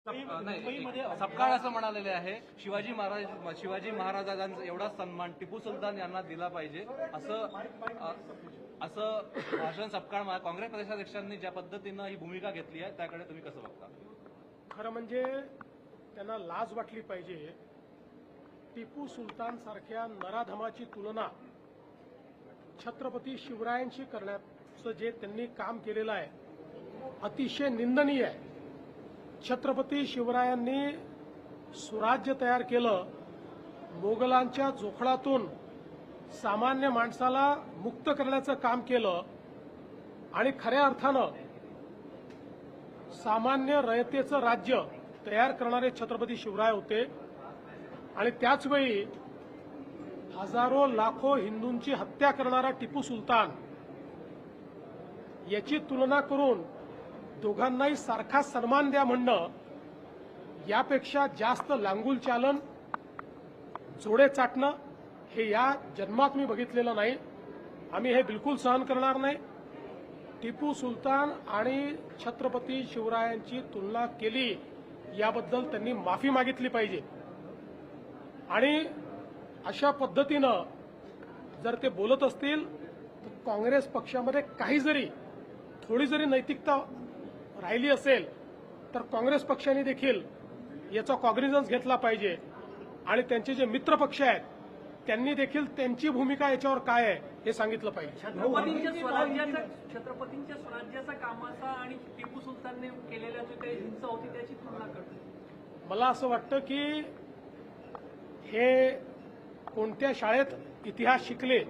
सपकाळ असं म्हणालेले आहे शिवाजी महाराजांचा एवढा सन्मान टिपू सुलतान यांना दिला पाहिजे असं भाषण सपकाळ काँग्रेस प्रदेशाध्यक्षांनी ज्या पद्धतीनं ही भूमिका घेतली आहे त्याकडे तुम्ही कसं बघता? खरं म्हणजे त्यांना लाज वाटली पाहिजे. टिपू सुलतान सारख्या नराधमाची तुलना छत्रपती शिवरायांशी करण्याचं जे त्यांनी काम केलेलं आहे अतिशय निंदनीय आहे. छत्रपती शिवरायांनी स्वराज्य तयार केलं, मोगलांच्या जोखडातून सामान्य माणसाला मुक्त करण्याचं काम केलं आणि खऱ्या अर्थानं सामान्य रयतेचं राज्य तयार करणारे छत्रपती शिवराय होते. आणि त्याचवेळी हजारो लाखो हिंदूंची हत्या करणारा टिपू सुलतान याची तुलना करून दोघांनाही सारखा सन्मान द्या म्हणणं यापेक्षा जास्त लांगुल चालन, जोडे चाटणं हे या जन्मात मी बघितलेलं नाही. आम्ही हे बिलकुल सहन करणार नाही. टिपू सुलतान आणि छत्रपती शिवरायांची तुलना केली याबद्दल त्यांनी माफी मागितली पाहिजे. आणि अशा पद्धतीनं जर ते बोलत असतील तर काँग्रेस पक्षामध्ये काही जरी थोडी जरी नैतिकता राहिली असेल तर काँग्रेस पक्षाने देखील याचा कॉग्निझन्स घेतला पाहिजे. आणि त्यांचे जे मित्र पक्ष आहेत त्यांनी देखील त्यांची भूमिका याच्यावर काय आहे हे सांगितलं पाहिजे. छत्रपतींच्या स्वराज्याचा कामाचा आणि टिपू सुलतानने केलेल्या जो काही हिंसा होती त्याची तुलना करते. मला असं वाटतं की हे कोणत्या शाळेत इतिहास शिकले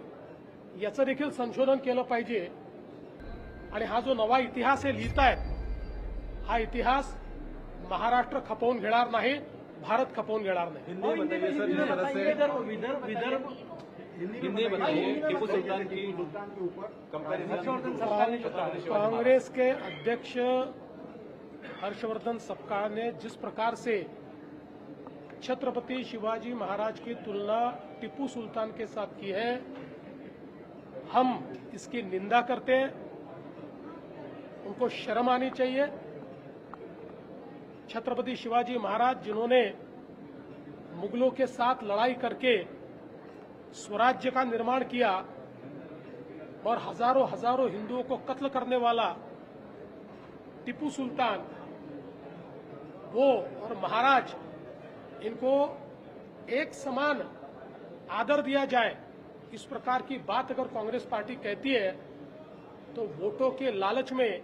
याचं देखील संशोधन केलं पाहिजे. आणि हा जो नवा इतिहास हे लिहितायत हा इतिहास महाराष्ट्र खपवून घेणार नाही, भारत खपवून घेणार नाही. कांग्रेस के अध्यक्ष हर्षवर्धन सपकाळ ने जिस प्रकार से छत्रपति शिवाजी महाराज की तुलना टिपू सुल्तान के साथ की है, हम इसकी निंदा करते हैं. उनको शर्म आनी चाहिए. छत्रपति शिवाजी महाराज जिन्होंने मुगलों के साथ लड़ाई करके स्वराज्य का निर्माण किया और हजारों हजारों हिंदुओं को कत्ल करने वाला टिपू सुल्तान, वो और महाराज, इनको एक समान आदर दिया जाए, इस प्रकार की बात अगर कांग्रेस पार्टी कहती है तो वोटों के लालच में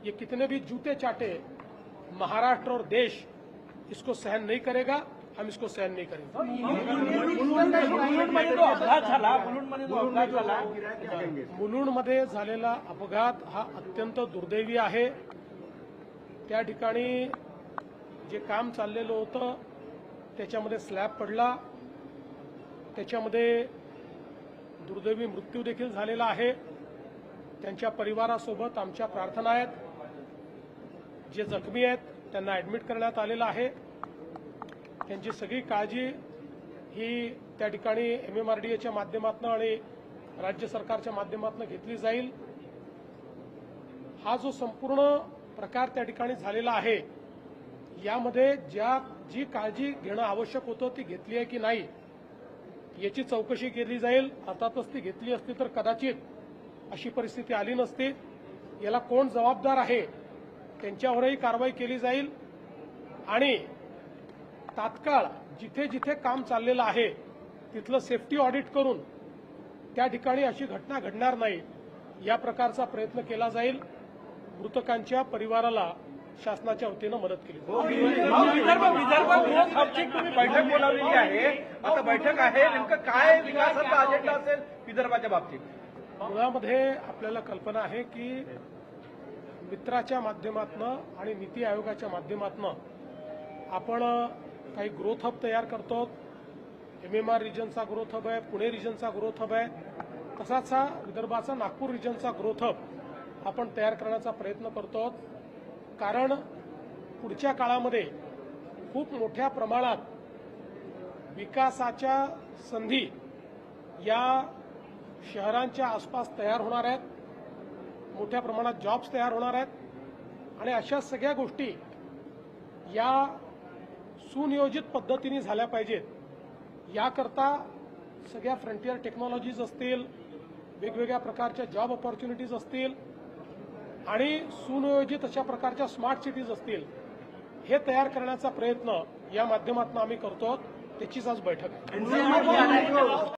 ये कितने भी जूते चाटे, महाराष्ट्र और देश इसको सहन नहीं करेगा. हम इसको सहन नहीं करेंगे. मुलुंडमध्ये झालेला अपघात हा अत्यंत दुर्दैवी आहे. त्या ठिकाणी जे काम चाललेलं होतं त्याच्यामध्ये स्लॅब पडला, त्याच्यामध्ये दुर्दैवी मृत्यू देखील झालेला आहे. त्यांच्या परिवारासोबत आमच्या प्रार्थना आहेत. जे जखमी आहेत त्यांना ऍडमिट करण्यात आलेलं आहे. त्यांची सगळी काळजी ही त्या ठिकाणी MMRDAच्या माध्यमातून आणि राज्य सरकारच्या माध्यमातून घेतली जाईल. हा जो संपूर्ण प्रकार त्या ठिकाणी झालेला आहे यामध्ये जी काळजी घेणं आवश्यक होतं ती घेतली आहे की नाही याची चौकशी केली जाईल. अर्थातच ती घेतली असती तर कदाचित अशी परिस्थिती आली नसती. याला कोण जबाबदार आहे त्यांच्यावरही कारवाई केली जाईल. आणि तात्काळ जिथे जिथे काम चाललेलं आहे तिथलं सेफ्टी ऑडिट करून त्या ठिकाणी अशी घटना घडणार नाही या प्रकारचा प्रयत्न केला जाईल. मृतकांच्या परिवाराला शासनाच्या वतीनं मदत केली तुम्ही बैठक बोलावलेली आहे, आता बैठक आहे, नेमकं काय विकासाचा अजेंडा असेल विदर्भाच्या बाबतीत? मुळामध्ये आपल्याला कल्पना आहे की मित्राच्या माध्यमातनं आणि नीती आयोगाच्या माध्यमातनं आपण काही ग्रोथ हब तयार करतो. MMR रिजनचा ग्रोथ हब आहे, पुणे रिजनचा ग्रोथ हब आहे, तसाच हा विदर्भाचा नागपूर रिजनचा ग्रोथ हब आपण तयार करण्याचा प्रयत्न करतो. कारण पुढच्या काळामध्ये खूप मोठ्या प्रमाणात विकासाच्या संधी या शहरांच्या आसपास तयार होणार आहेत. मोठ्या प्रमाणात जॉब्स तयार होणार आहेत आणि अशा सगळ्या गोष्टी या सुनियोजित पद्धतीने झाल्या पाहिजेत। याकरता सगळ्या फ्रंटियर टेक्नॉलॉजीज असतील, वेगवेगळ्या प्रकारच्या जॉब ऑपॉर्च्युनिटीज असतील आणि सुनियोजित अशा प्रकारच्या स्मार्ट सिटीज असतील, हे तयार करण्याचा प्रयत्न या माध्यमातून आम्ही करतो। त्याचीच आज बैठक आहे।